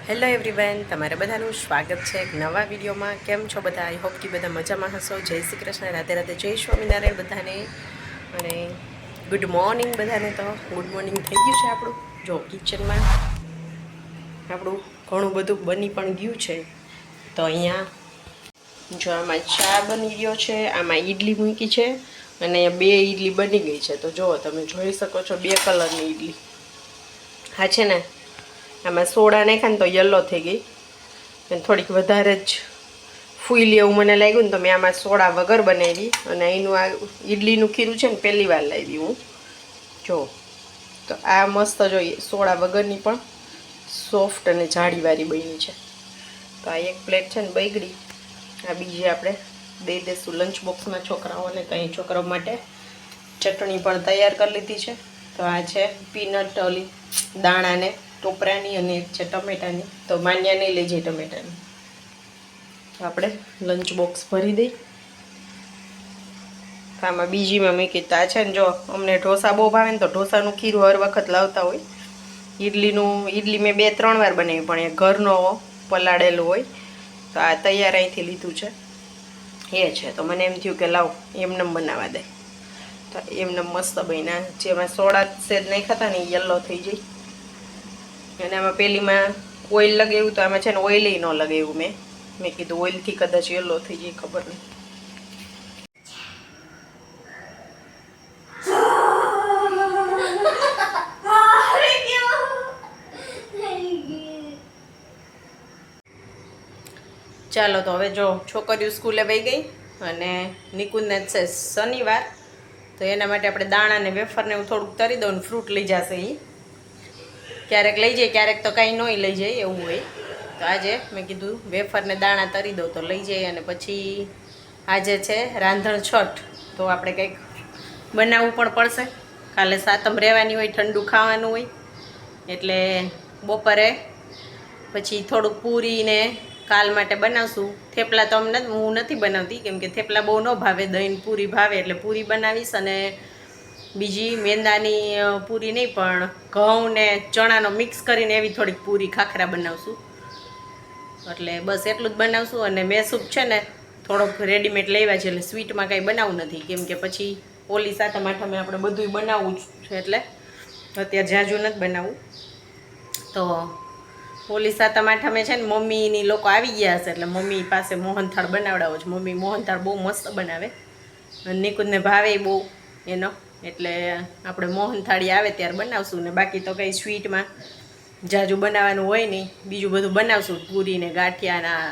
Hello everyone, તમારે બધાનું સ્વાગત છે એક નવા વિડીયોમાં. કેમ છો બધા? આઈ હોપ કે બધા મજામાં હશો. જય શ્રી કૃષ્ણ, રાધે રાધે, જય સ્વામિનારાયણ બધાને. અને ગુડ મોર્નિંગ બધાને. તો ગુડ મોર્નિંગ થઈ ગયું છે આપણું. જો કિચનમાં આપણું ઘણું બધું બની પણ ગયું છે. તો અહીંયા જો આમાં ચા બની ગયો છે, આમાં ઈડલી મૂકી છે અને બે ઈડલી બની ગઈ છે. તો જુઓ, તમે જોઈ શકો છો, બે કલરની ઈડલી. હા છે ને, આમાં સોડા નાખ્યા ને તો યલો થઈ ગઈ અને થોડીક વધારે જ ફૂલી એવું મને લાગ્યું ને તો મેં આમાં સોડા વગર બનાવી. અને અહીંનું આ ઈડલીનું ખીરું છે ને પહેલી વાર લાવી હું. જો તો આ મસ્ત જોઈએ, સોડા વગરની પણ સોફ્ટ અને જાળીવાળી બની છે. તો આ એક પ્લેટ છે ને બગડી. આ બીજી આપણે દઈ દઈશું લંચ બોક્સમાં છોકરાઓને. કંઈ છોકરાઓ માટે ચટણી પણ તૈયાર કરી લીધી છે. તો આ છે પીનટ ઓલી દાણાને ટોપરાની અને એક છે ટમેટાની. તો માન્યા નહીં લઈ જાય ટમેટાની. તો આપણે લંચ બોક્સ ભરી દઈ. આમાં બીજીમાં મૂકી. તો આ છે ને, જો અમને ઢોસા બહુ ભાવે ને તો ઢોસાનું ખીરું હર વખત લાવતા હોય. ઈડલી મેં 2-3 વાર બનાવી, પણ એ ઘરનો પલાળેલો હોય. તો આ તૈયાર અહીંથી લીધું છે એ છે. તો મને એમ થયું કે લાવ એમને બનાવવા દે. તો એમને મસ્ત બન્યા. જેમાં સોડા સેજ નહીં ખાતા ને યલો થઈ જાય. અને આમાં પેલીમાં ઓઇલ લગાવ્યું, તો આમાં છે ને ઓઇલ ન લગાવ્યું મેં કીધું ઓઇલથી કદાચ યલો થઈ જાય, ખબર નહીં. ચાલો, તો હવે જો છોકરીઓ સ્કૂલે વહી ગઈ અને નિકુંજને છે શનિવાર. તો એના માટે આપણે દાણા ને વેફરને હું થોડુંક તરી દઉં ને ફ્રૂટ લઈ જશે. એ ક્યારેક લઈ જાય, ક્યારેક તો કાંઈ નહીં લઈ જાય, એવું હોય. તો આજે મેં કીધું વેફરને દાણા તરી દઉં તો લઈ જાય. અને પછી આજે છે રાંધણ છઠ, તો આપણે કંઈક બનાવવું પણ પડશે. કાલે સાતમ રહેવાની હોય, ઠંડુ ખાવાનું હોય. એટલે બપોરે પછી થોડુંક પૂરીને કાલ માટે બનાવશું. થેપલા તો હું નથી બનાવતી, કેમ કે થેપલા બહુ ન ભાવે. દહીં પૂરી ભાવે એટલે પૂરી બનાવીશ. અને બીજી મેંદાની પૂરી નહીં, પણ ઘઉં ને ચણાનો મિક્સ કરીને એવી થોડીક પૂરી ખાખરા બનાવશું. એટલે બસ એટલું જ બનાવશું. અને મેં સૂપ છે ને થોડોક રેડીમેડ લેવા છે, એટલે સ્વીટમાં કાંઈ બનાવવું નથી, કેમ કે પછી ઓલી સાથે માઠામાં આપણે બધું બનાવવું છે. એટલે અત્યારે ઝાઝું નથી બનાવવું. તો ઓલી સાતમ આઠમે છે ને મમ્મીની લોકો આવી ગયા હશે, એટલે મમ્મી પાસે મોહનથાળ બનાવડાવો છે. મમ્મી મોહનથાળ બહુ મસ્ત બનાવે અને નિકુંજને ભાવે બહુ એનો. એટલે આપણે મોહનથાળી આવે ત્યારે બનાવશું. ને બાકી તો કંઈ સ્વીટમાં જાજુ બનાવવાનું હોય નહીં, બીજું બધું બનાવશું. પૂરીને ગાંઠિયાના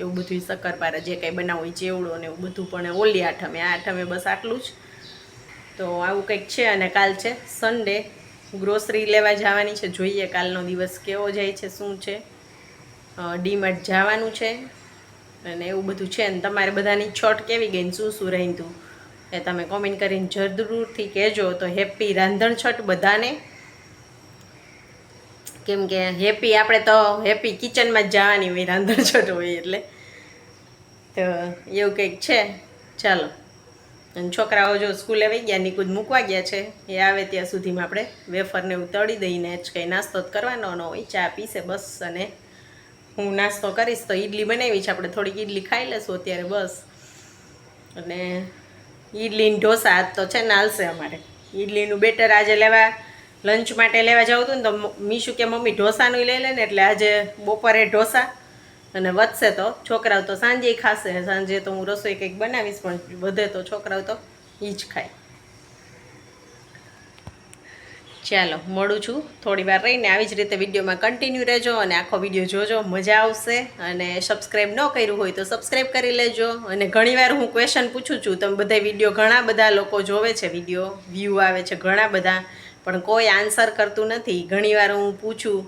એવું બધું, શક્કરપારા જે કંઈ બનાવવું હોય, ચેવડો ને એવું બધું. પણ ઓલી આઠમે, આ આઠમે બસ આટલું જ. તો આવું કંઈક છે. અને કાલ છે સન્ડે, ગ્રોસરી લેવા જવાની છે. જોઈએ કાલનો દિવસ કેવો જાય છે, શું છે. ડીમાર્ટ જવાનું છે અને એવું બધું છે. ને તમારે બધાની છઠ કેવી ગઈ ને શું રહ્યું તું એ તમે કોમેન્ટ કરીને જરૂરથી કહેજો. તો હેપી રાંધણ છઠ બધાને. કેમ કે હેપી આપણે તો હેપી કિચનમાં જ જવાની હોય, રાંધણ છઠ હોય એટલે. તો એવું કંઈક છે. ચાલો, અને છોકરાઓ જો સ્કૂલે વહી ગયા, નિકુંજ મૂકવા ગયા છે. એ આવે ત્યાં સુધીમાં આપણે વેફરને એવું તળી દઈને જ કંઈ નાસ્તો જ કરવાનો ન હોય, ચા પીશે બસ. અને હું નાસ્તો કરીશ. તો ઈડલી બનાવી છે, આપણે થોડીક ઈડલી ખાઈ લેશું અત્યારે બસ. અને ઈડલીને ઢોસા આજ તો છે ને હાલશે અમારે. ઈડલીનું બેટર આજે લેવા, લંચ માટે લેવા જવું હતું ને, તો મીશુ કે મમ્મી ઢોસાનું લઈ લે ને. એટલે આજે બપોરે ઢોસા, અને વધશે તો છોકરાઓ તો સાંજે ખાશે. સાંજે તો હું રસોઈ કંઈક બનાવીશ, પણ વધે તો છોકરાઓ તો એ જ ખાય. ચાલો, મળું છું થોડી વાર રહીને. આવી જ રીતે વિડીયોમાં કન્ટિન્યુ રહેજો અને આખો વિડીયો જોજો, મજા આવશે. અને સબસ્ક્રાઈબ ન કર્યું હોય તો સબસ્ક્રાઈબ કરી લેજો. અને ઘણીવાર હું ક્વેશ્ચન પૂછું છું, તમે બધા વિડીયો, ઘણા બધા લોકો જોવે છે, વિડીયો વ્યૂ આવે છે ઘણા બધા, પણ કોઈ આન્સર કરતું નથી. ઘણીવાર હું પૂછું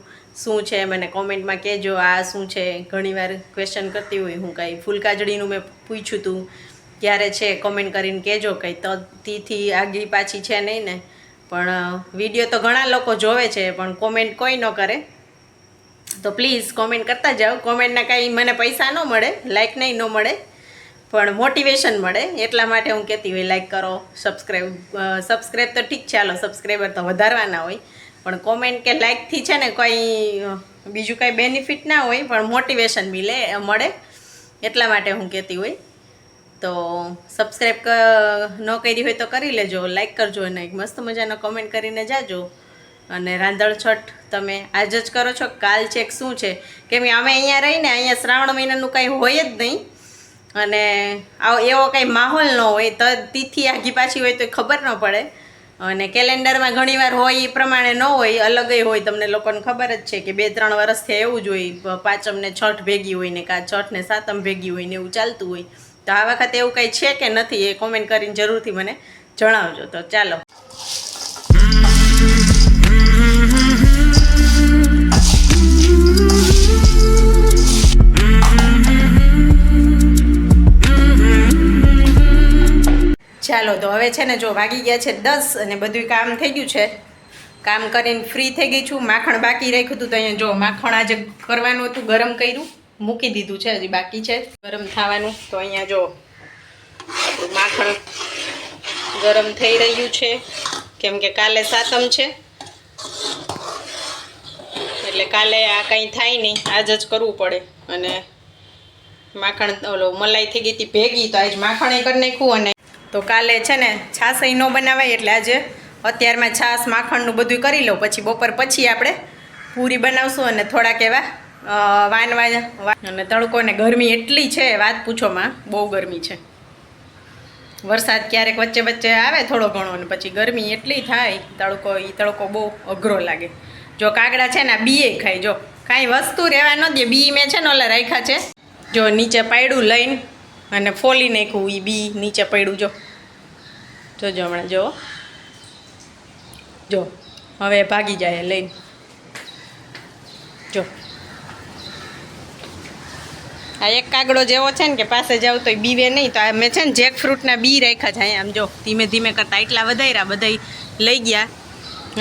શું છે, મને કોમેન્ટમાં કહેજો આ શું છે. ઘણીવાર ક્વેશ્ચન કરતી હોય હું. કાંઈ ફૂલકાજળીનું મેં પૂછ્યું હતું ક્યારે છે, કોમેન્ટ કરીને કહેજો. કંઈ તીથી આગી પાછી છે નહીં ને. પણ વિડીયો તો ઘણા લોકો જોવે છે, પણ કોમેન્ટ કોઈ ન કરે. તો પ્લીઝ કોમેન્ટ કરતા જાઓ. કોમેન્ટના કાંઈ મને પૈસા ન મળે, લાઈક નહીં ન મળે, પણ મોટિવેશન મળે. એટલા માટે હું કહેતી હોય લાઈક કરો, સબસ્ક્રાઈબ તો ઠીક છે, ચાલો સબસ્ક્રાઈબર તો વધારવાના હોય. પણ કોમેન્ટ કે લાઇકથી છે ને કંઈ બીજું કંઈ બેનિફિટ ના હોય, પણ મોટિવેશન મળે એટલા માટે હું કહેતી હોય. તો સબસ્ક્રાઈબ ન કરી હોય તો કરી લેજો, લાઈક કરજો અને એક મસ્ત મજાનો કમેન્ટ કરીને જાજો. અને રાંધણ છઠ તમે આજ જ કરો છો, કાલ ચેક શું છે? કેમ કે અમે અહીંયા રહીને અહીંયા શ્રાવણ મહિનાનું કંઈ હોય જ નહીં, અને એવો કંઈ માહોલ ન હોય, તો તિથિ આગી પાછી હોય તો ખબર ન પડે. અને કેલેન્ડરમાં ઘણીવાર હોય એ પ્રમાણે ન હોય, અલગ હોય. તમને લોકોને ખબર જ છે કે 2-3 વર્ષથી એવું જ હોય, પાંચમને છઠ ભેગી હોય ને કાં છઠ ને સાતમ ભેગી હોય ને એવું ચાલતું હોય. તો આ વખતે એવું કંઈ છે કે નથી એ કોમેન્ટ કરીને જરૂરથી મને જણાવજો. તો ચાલો, તો હવે છે ને જો વાગી ગયા છે 10 અને બધું કામ થઈ ગયું છે. કામ કરીને ફ્રી થઈ ગઈ છું. માખણ બાકી રાખ્યું હતું તો અહીંયા જો માખણ આજે કરવાનું હતું, ગરમ કર્યું, મૂકી દીધું છે, હજી બાકી છે ગરમ થવાનું. તો અહીંયા જો આપણું માખણ ગરમ થઈ રહ્યું છે, કેમ કે કાલે સાતમ છે એટલે કાલે આ કંઈ થાય નહીં, આજ જ કરવું પડે. અને માખણ મલાઈ થઈ ગઈ હતી ભેગી, તો આજ માખણ કરી નાખ્યું. અને તો કાલે છે ને છાશ ન બનાવાય એટલે આજે અત્યારમાં છાશ માખણનું બધું કરી લઉં, પછી બપોર પછી આપણે પૂરી બનાવશું. અને થોડાક એવા વાનવા. અને તડકો ને ગરમી એટલી છે વાત પૂછોમાં, બહુ ગરમી છે. વરસાદ ક્યારેક વચ્ચે વચ્ચે આવે થોડો ઘણો, અને પછી ગરમી એટલી થાય, તડકો બહુ અઘરો લાગે. જો કાગડા છે ને બીએ ખાય, જો કાંઈ વસ્તુ રહેવા ન દે. બી મેં છે ને ઓલા રાખ્યા છે, જો નીચે પાડ્યું લઈને અને ફોલી નાખ્યું, એ બી નીચે પડ્યું. જોજો હમણાં જો હવે ભાગી જાય લઈને. જો આ એક કાગડો જેવો છે ને કે પાસે જાવ તો બીવે નહીં. તો આ મેં છે ને જેક ફ્રૂટના બી રાખ્યા છે અહીંયા. આમ જો ધીમે ધીમે કરતાં એટલા વધાર્યા, બધા લઈ ગયા.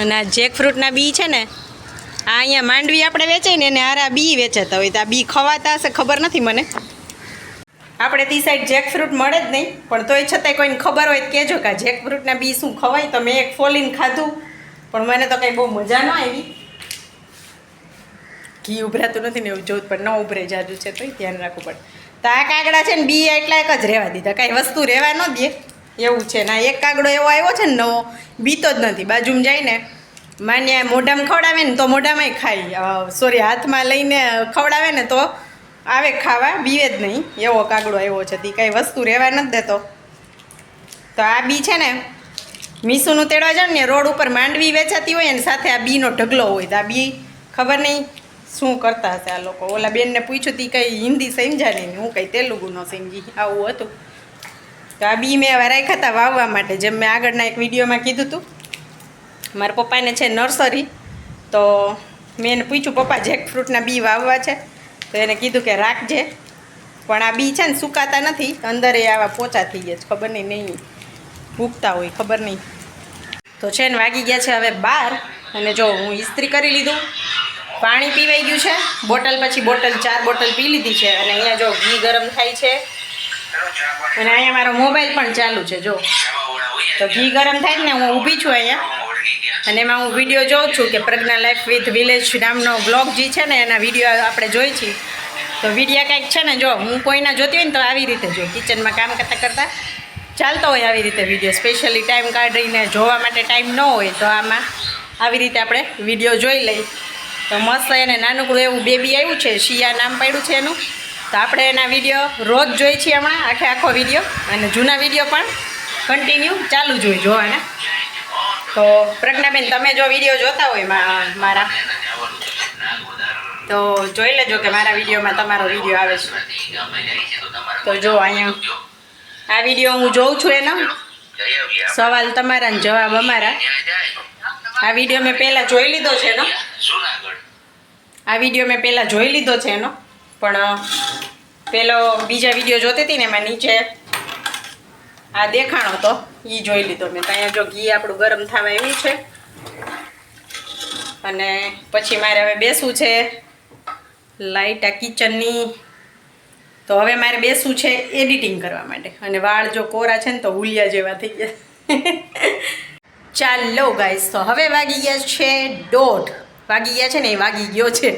અને આ જેક ફ્રૂટના બી છે ને, આ અહીંયા માંડવી આપણે વેચાય ને એને આરા બી વેચાતા હોય. તો આ બી ખવાતા હશે, ખબર નથી મને. આપણે તી સાઈડ જેક ફ્રૂટ મળે જ નહીં, પણ તોય છતાંય કોઈને ખબર હોય તો કહેજો કે જેક ફ્રૂટના બી શું ખવાય. તો મેં એક ફોલીને ખાધું, પણ મને તો કંઈ બહુ મજા ન આવી. ઘી ઉભરાતું નથી ને એવું જોયું, પણ ન ઉભરે જાજુ છે તોય ધ્યાન રાખવું પડે. તો આ કાગડા છે ને બી એટલા એક જ રહેવા દીધા, કાંઈ વસ્તુ રહેવા ન દે એવું છે. ના એક કાગડો એવો આવ્યો છે ને નવો, બીતો જ નથી. બાજુમાં જઈને માન્યા મોઢામાં ખવડાવે ને તો મોઢામાંય ખાય, સોરી હાથમાં લઈને ખવડાવે ને તો આવે ખાવા, બીવે જ નહીં. એવો કાગડો આવ્યો છે, તે કાંઈ વસ્તુ રહેવા નથી દેતો. તો આ બી છે ને મીસુનું તેડવા જાવ ને રોડ ઉપર માંડવી વેચાતી હોય ને સાથે આ બીનો ઢગલો હોય. તો આ બી ખબર નહીં શું કરતા હશે આ લોકો. ઓલા બેનને પૂછ્યું તી કંઈ હિન્દી સમજા નહીં, હું કંઈ તેલુગુ ન સમજી, આવું હતું. તો આ બી મેં હવે રાખ્યા હતા વાવવા માટે, જેમ મેં આગળના એક વિડીયોમાં કીધું હતું. મારા પપ્પાને છે નર્સરી, તો મેં એને પૂછ્યું પપ્પા જેક ફ્રૂટના બી વાવવા છે, તો એને કીધું કે રાખજે. પણ આ બી છે ને સુકાતા નથી, અંદર આવા પોચા થઈ ગયા છે, ખબર નહીં ઉગતા હોય, ખબર નહીં. તો છે ને વાગી ગયા છે હવે 12. અને જો હું ઇસ્ત્રી કરી લીધું, પાણી પીવાઈ ગયું છે, બોટલ પછી બોટલ 4 બોટલ પી લીધી છે. અને અહીંયા જો ઘી ગરમ થાય છે, અને અહીંયા મારો મોબાઈલ પણ ચાલુ છે. જો તો ઘી ગરમ થાય ને હું ઊભી છું અહીંયા, અને એમાં હું વિડીયો જોઉં છું કે પ્રજ્ઞા લાઈફ વિથ વિલેજ નામનો બ્લોગ જે છે ને એના વિડીયો આપણે જોઈ છીએ. તો વિડીયો કંઈક છે ને, જો હું કોઈના જોતી હોય ને તો આવી રીતે જો કિચનમાં કામ કરતાં ચાલતો હોય આવી રીતે વિડીયો. સ્પેશિયલી ટાઈમ કાઢીને જોવા માટે ટાઈમ ન હોય તો આમાં આવી રીતે આપણે વિડીયો જોઈ લઈ. તો મસ્ત એને નાનકડું એવું બેબી આવ્યું છે, શિયા નામ પાડ્યું છે એનું. તો આપણે એના વિડીયો રોજ જોઈ છીએ હમણાં, આખો વિડીયો. અને જૂના વિડીયો પણ કન્ટિન્યુ ચાલુ જ હોય જોવાના. તો પ્રજ્ઞાબેન તમે જો વિડીયો જોતા હોય મારા, તો જોઈ લેજો કે મારા વિડીયોમાં તમારો વિડીયો આવે છે. તો જો અહીંયા આ વિડીયો હું જોઉં છું, એનો સવાલ તમારા ને જવાબ અમારા. આ વિડીયો મેં પહેલાં જોઈ લીધો છે એનો, પણ પેલો બીજા વિડીયો જોતી હતી ને એમાં નીચે આ દેખાણો તો એ જોઈ લીધો મેં. તો અહીંયા જો ઘી આપણું ગરમ થવા આવ્યું છે, અને પછી મારે હવે બેસવું છે લાઈટ આ કિચનની. તો હવે મારે બેસવું છે એડિટિંગ કરવા માટે. અને વાળ જો કોરા છે ને તો હુલિયા જેવા થઈ ગયા. ચાલો ગાઈસ, તો હવે વાગી ગયા છે 1:30 વાગી ગયા છે ને, એ વાગી ગયો છે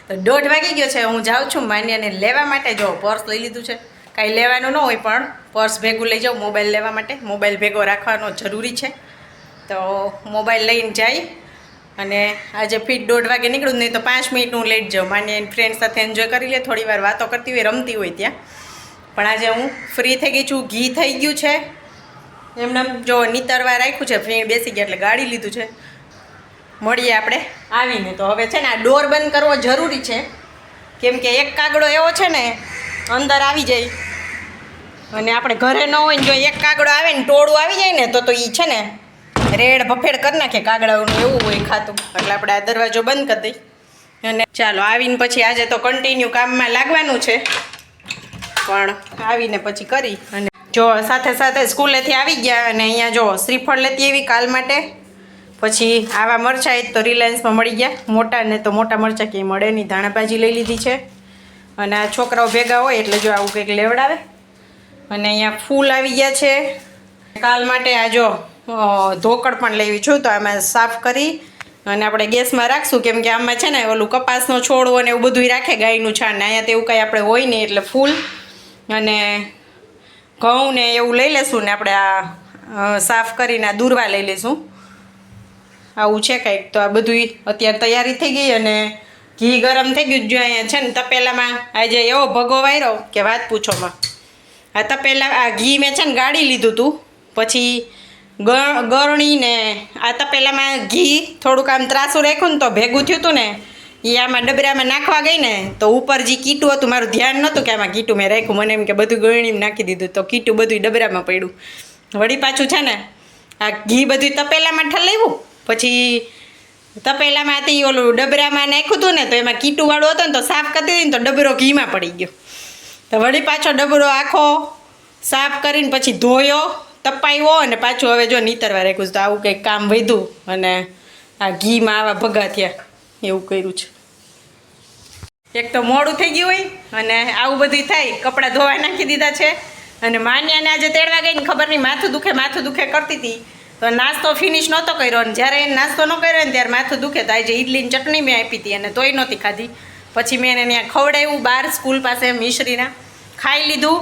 તો 1:30 વાગી ગયો છે. હું જાઉં છું માન્યાને લેવા માટે. જો પર્સ લઈ લીધું છે, કાંઈ લેવાનું ન હોય પણ પર્સ ભેગું લઈ જાઉં મોબાઈલ લેવા માટે. મોબાઈલ ભેગો રાખવાનો જરૂરી છે, તો મોબાઈલ લઈને જાય. અને આજે ફીટ 1:30 વાગે નીકળું, નહીં તો 5 મિનિટ હું લેટ જાઉં. માન્ય એની ફ્રેન્ડ સાથે એન્જોય કરી લે, થોડી વાર વાતો કરતી હોય, રમતી હોય ત્યાં. પણ આજે હું ફ્રી થઈ ગઈ છું, ઘી થઈ ગયું છે એમને. જો નીતરવા રાખ્યું છે, ફ્રેન્ડ બેસી ગયા એટલે ગાડી લીધું છે. મળીએ આપણે આવીને. તો હવે છે ને આ ડોર બંધ કરવો જરૂરી છે, કેમ કે એક કાગડો એવો છે ને અંદર આવી જાય, અને આપણે ઘરે ન હોય ને જો એક કાગડો આવે ને ટોળું આવી જાય ને તો એ છે ને રેડ ભફેડ કરી નાખે કાગડાઓનું, એવું હોય ખાતું. એટલે આપણે આ દરવાજો બંધ કરી દઈ. અને ચાલો આવીને પછી આજે તો કન્ટિન્યુ કામમાં લાગવાનું છે, પણ આવીને પછી કરી. અને જો સાથે સાથે સ્કૂલેથી આવી ગયા અને અહીંયા જો શ્રીફળ લેતી એવી કાલ માટે. પછી આવા મરચાં તો રિલાયન્સમાં મળી ગયા, મોટા ને તો મોટા મરચાં ક્યાંય મળે નહીં. ધાણાભાજી લઈ લીધી છે, અને આ છોકરાઓ ભેગા હોય એટલે જો આવું કંઈક લેવડાવે. અને અહીંયા ફૂલ આવી ગયા છે કાલ માટે. આ જો ધોકડ પણ લેવી છું, તો આમાં સાફ કરી અને આપણે ગેસમાં રાખશું, કેમ કે આમાં છે ને ઓલું કપાસનો છોડવો અને એવું બધું રાખે ગાયનું છાણ ને. અહીંયા તો એવું કાંઈ આપણે હોય નહીં, એટલે ફૂલ અને ઘઉં ને એવું લઈ લેશું ને આપણે આ સાફ કરીને આ દૂરવા લઈ લઈશું. આવું છે કંઈક. તો આ બધું અત્યારે તૈયારી થઈ ગઈ અને ઘી ગરમ થઈ ગયું. જો અહીંયા છે ને તપેલામાં આજે એવો ભગો વાયરો કે વાત પૂછોમાં. આ તપેલા આ ઘી મેં છે ને ગાળી લીધું હતું, પછી ગરણી ને આ તપેલામાં ઘી થોડુંક આમ ત્રાસું રાખ્યું ને તો ભેગું થયું હતું ને, એ આમાં ડબરામાં નાખવા ગઈ ને તો ઉપર જે કીટું હતું મારું ધ્યાન નહોતું કે આમાં કીટું મેં રાખ્યું. મને એમ કે બધું ગળણીમાં નાખી દીધું, તો કીટું બધું ડબરામાં પડ્યું. વળી પાછું છે ને આ ઘી બધું તપેલામાં ઠલાવ્યું, પછી તપેલામાંથી ઓલું ડબરામાં નાખ્યું હતું ને તો એમાં કીટુંવાળું હતું ને તો સાફ કરી દીધી ને તો ડબરો ઘીમાં પડી ગયો. તો વળી પાછો ડબરો આખો સાફ કરીને પછી ધોયો, તપાવ્યો અને પાછું હવે જો નીતરવા રાખ્યું. તો આવું કંઈક કામ વધ્યું અને આ ઘીમાં આવા ભગા થયા, એવું કર્યું છે. એક તો મોડું થઈ ગયું હોય અને આવું બધું થાય. કપડાં ધોવા નાખી દીધા છે અને માન્યાને આજે તેડવા ગઈ ને ખબર નહીં માથું દુખે કરતી હતી, તો નાસ્તો ફિનિશ નહોતો કર્યો. અને જ્યારે એને નાસ્તો ન કર્યો ને ત્યારે માથું દુખે. તો આજે ઇડલીની ચટણી મેં આપી હતી અને તોય નહોતી ખાધી. પછી મેં એને ત્યાં ખવડાવ્યું બહાર સ્કૂલ પાસે મિશ્રીના, ખાઈ લીધું.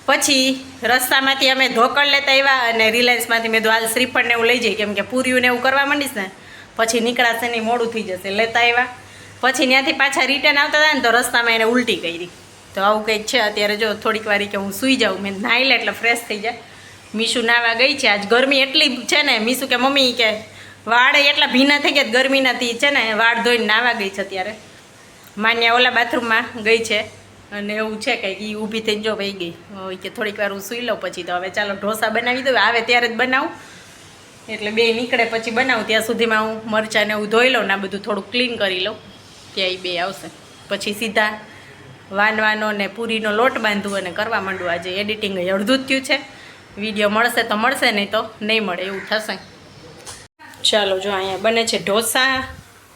પછી રસ્તામાંથી અમે ધોકળ લેતા આવ્યા અને રિલાયન્સમાંથી મેં હાલ શ્રીફળ ને એવું લઈ જઈએ, કેમ કે પૂરીઓને એવું કરવા માંડીશ ને પછી નીકળાશે નહીં, મોડું થઈ જશે. લેતા આવ્યા. પછી ત્યાંથી પાછા રિટર્ન આવતા હતા ને તો રસ્તામાં એને ઉલટી કરી. તો આવું કંઈક છે. અત્યારે જો થોડીક વાર કે હું સૂઈ જાઉં, મેં નાહી લે એટલે ફ્રેશ થઈ જાય. મીશુ નાવા ગઈ છે. આજ ગરમી એટલી છે ને, મીશુ કે મમ્મી કે વાળ એટલા ભીના થઈ ગયા ગરમીનાથી છે ને, વાળ ધોઈને નાવા ગઈ છે. અત્યારે માન્યા ઓલા બાથરૂમમાં ગઈ છે અને એવું છે કંઈક એ ઊભી થઈને જો વહી ગઈ કે થોડીક વાર હું સૂઈ લઉં. પછી તો હવે ચાલો ઢોસા બનાવી દઉં, આવે ત્યારે જ બનાવું, એટલે બે નીકળે પછી બનાવું. ત્યાં સુધીમાં હું મરચાંને એવું ધોઈ લઉં ને આ બધું થોડુંક ક્લીન કરી લઉં, ત્યાં એ બે આવશે. પછી સીધા વાનવાનો ને પૂરીનો લોટ બાંધવું અને કરવા માંડવું. આજે એડિટિંગ અડધું જ થયું છે. વિડીયો મળશે તો મળશે, નહીં તો નહીં મળે, એવું થશે. ચાલો જો અહીંયા બને છે ઢોસા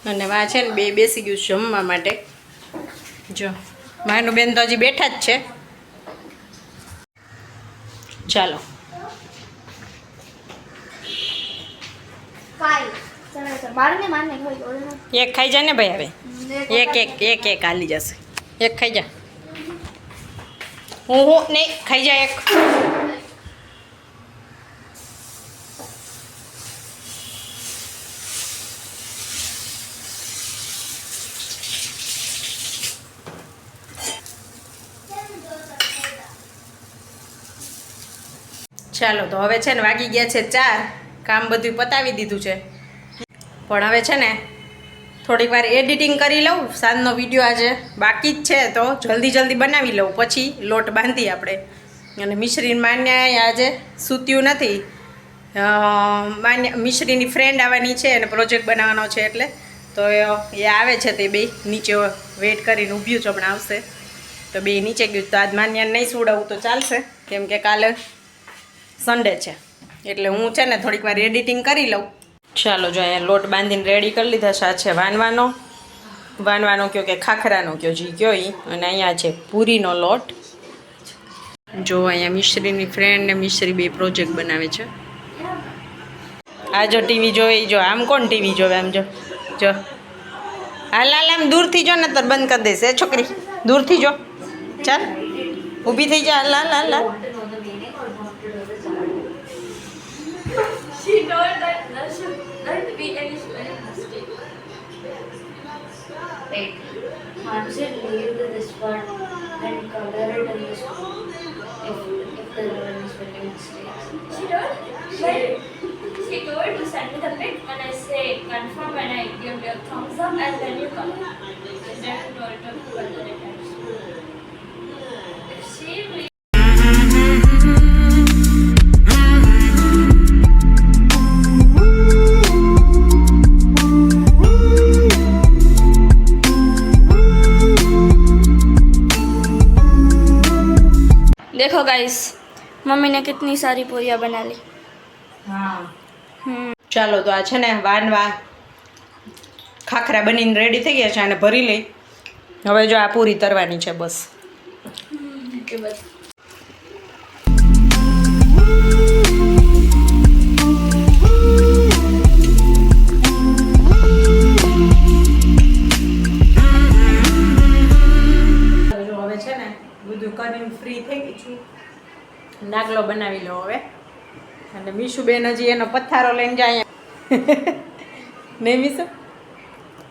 અને વા છે ને બે બેસી ગયું જમવા માટે. જો માનું બેન તો હજી બેઠા જ છે. ચાલો એક ખાઈ જા ને ભાઈ, હવે એક હાલી જશે. એક ખાઈ જા, હું નહીં ખાઈ જા એક. ચાલો તો હવે છે ને વાગી ગયા છે 4, કામ બધું પતાવી દીધું છે. પણ હવે છે ને થોડીક વાર એડિટિંગ કરી લઉં. સાંજનો વિડીયો આજે બાકી જ છે તો જલ્દી બનાવી લઉં, પછી લોટ બાંધી આપણે. અને મિશ્રીને માન્યા આજે સૂત્યું નથી. મિશ્રીની ફ્રેન્ડ આવવાની છે અને પ્રોજેક્ટ બનાવવાનો છે, એટલે તો એ આવે છે. તે બે નીચે વેઇટ કરીને ઊભ્યું છે, હમણાં આવશે. તો બે નીચે ગયું. તો આજ માન્યાને નહીં સુડાવું તો ચાલશે, કેમ કે કાલે સન્ડે છે. એટલે હું છે ને થોડીક વાર એડિટિંગ કરી લઉં. ચાલો જો અહીંયા લોટ બાંધીને રેડી કરી લીધા છે. આ છે વાનવાનો કયો કે ખાખરાનો કયો જી કયો એ. અને અહીંયા છે પૂરીનો લોટ. જો અહીંયા મિશ્રીની ફ્રેન્ડ ને મિશ્રી બે પ્રોજેક્ટ બનાવે છે. આ જો ટીવી જોવે જો આમ કોણ ટીવી જોવે આમ જો જો હાલ હાલ આમ દૂરથી જો ને તો બંધ કરી દેશે છોકરી દૂરથી જો ચાલ ઊભી થઈ જા હાલ હાલ હાલ She told that there should not be any swearing mistake. Wait, can't she leave this part and color it in the school if there are any spelling mistakes? She told to send me the pic when I say confirm when I give you a thumbs up and then you color. She then told to color it at school. If she will देखो guys mummy ने कितनी सारी पूरियां बना ली હા ચાલો તો આ છે ને વાનવા ખાખરા બનીને રેડી થઈ ગયા છે અને ભરી લઈ હવે જો આ પૂરી તરવાની છે બસ के बाद હવે છે ને બધું કરીને ફ્રી થઈ ગઈ છું નાગલો બનાવી લો હવે અને મીશુબેન હજી એનો પથ્થારો લઈને જાય નહીં મીશુ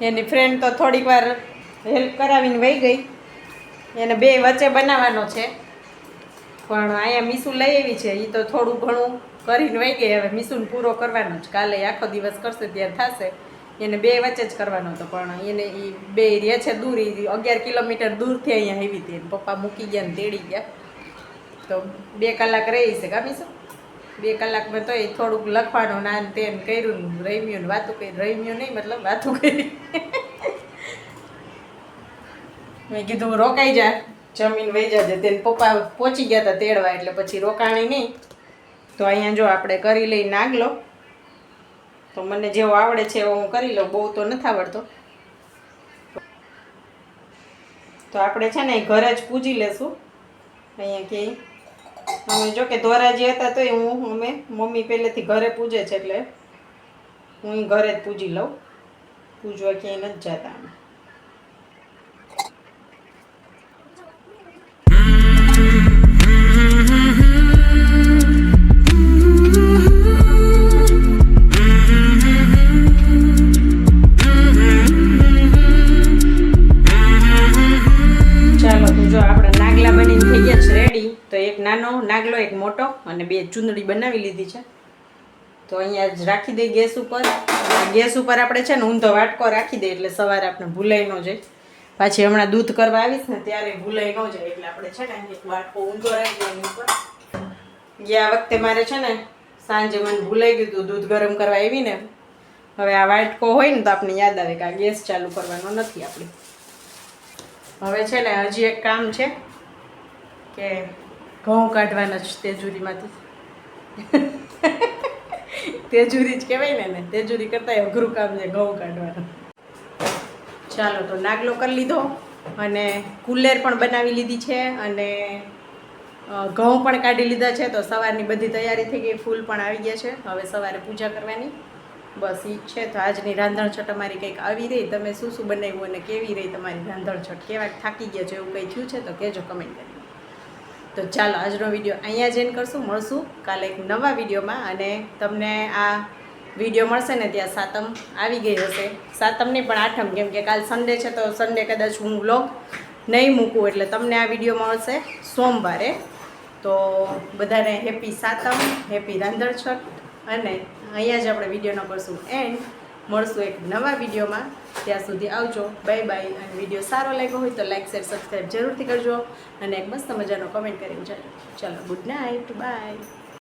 એની ફ્રેન્ડ તો થોડીક વાર હેલ્પ કરાવીને વહી ગઈ એને બે વચ્ચે બનાવવાનો છે પણ અહીંયા મીશુ લઈ આવી છે એ તો થોડું ઘણું કરીને વહી ગઈ હવે મીશુને પૂરો કરવાનો જ કાલે આખો દિવસ કરશે ત્યારે થશે એને બે વચ્ચે જ કરવાનો હતો પણ એને એ બે રહે છે દૂર 11 કિલોમીટર દૂરથી અહીંયા આવી હતી એને પપ્પા મૂકી ગયા ને તેડી ગયા તો 2 કલાક રહી છે મીશુ 2 કલાકમાં તો એ થોડુંક લખવાનું નાન તેન કર્યું રમ્યું વાતું કરી રમ્યું નહીં મતલબ વાતું કરી મેં કીધું રોકાઈ જા જમીન વહી જાજે તેને પપ્પા પહોંચી ગયા હતા તેડવા એટલે પછી રોકાણી નહીં તો અહીંયા જો આપણે કરી લઈ નાગલો તો મને જેવો આવડે છે એવો હું કરી લઉં બહુ તો નથી આવડતો તો આપણે છે ને ઘરે જ પૂજી લેશું અહીંયા કે અમે જો કે ધોરાજી હતા તો અમે મમ્મી પહેલેથી ઘરે પૂજે છે એટલે હું ઘરે જ પૂજી લઉં પૂજવા ક્યાંય નથી જતા અમે નાનો નાગલો એક મોટો અને બે ચૂંદડી બનાવી લીધી છે તો અહીંયા જ રાખી દઈ ગેસ ઉપર આપણે છે ને ઊંધો વાટકો રાખી દઈએ એટલે સવારે આપણે ભૂલાઈ ન જાય પાછી હમણાં દૂધ કરવા આવીશ ને ત્યારે ભૂલાઈ ન જાય એટલે આપણે છે ને એક વાટકો ઊંધો રાખી દઈએ ઉપર ગયા વખતે મારે છે ને સાંજે મને ભૂલાઈ ગયું હતું દૂધ ગરમ કરવા આવીને હવે આ વાટકો હોય ને તો આપણે યાદ આવે કે આ ગેસ ચાલુ કરવાનો નથી આપણે હવે છે ને હજી એક કામ છે કે ઘઉં કાઢવાના જ તેજુરીમાંથી તેજુરી જ કહેવાય ને તેજુરી કરતાં અઘરું કામ છે ઘઉં કાઢવાનું ચાલો તો નાગલો કરી લીધો અને કુલેર પણ બનાવી લીધી છે અને ઘઉં પણ કાઢી લીધા છે તો સવારની બધી તૈયારી થઈ ગઈ ફૂલ પણ આવી ગયા છે હવે સવારે પૂજા કરવાની બસ એ છે તો આજની રાંધણછટ અમારી કંઈક આવી રહી તમે શું શું બનાવ્યું અને કેવી રહી તમારી રાંધણછટ કેવા થાકી ગયા છો એવું કંઈ થયું છે તો કહેજો કમેન્ટ કરી તો ચાલો આજનો વિડીયો અહીંયા જ એન્ડ કરશું મળશું કાલે એક નવા વિડીયોમાં અને તમને આ વિડીયો મળશે ને ત્યાં સાતમ આવી ગઈ હશે સાતમ નહીં પણ આઠમ કેમ કે કાલ સન્ડે છે તો સન્ડે કદાચ હું વ્લોગ નહીં મૂકું એટલે તમને આ વિડીયો મળશે સોમવારે તો બધાને હેપી સાતમ હેપી રાંધણછટ અને અહીંયા જ આપણે વિડીયોનો કરશું એન્ડ મળશું એક નવા વિડીયોમાં ત્યાં સુધી આવજો બાય બાય અને વિડીયો સારો લાગ્યો હોય તો લાઈક શેર સબસ્ક્રાઈબ જરૂરથી કરજો અને એક મસ્ત મજાનો કમેન્ટ કરી ચાલો ગુડ નાઇટ બાય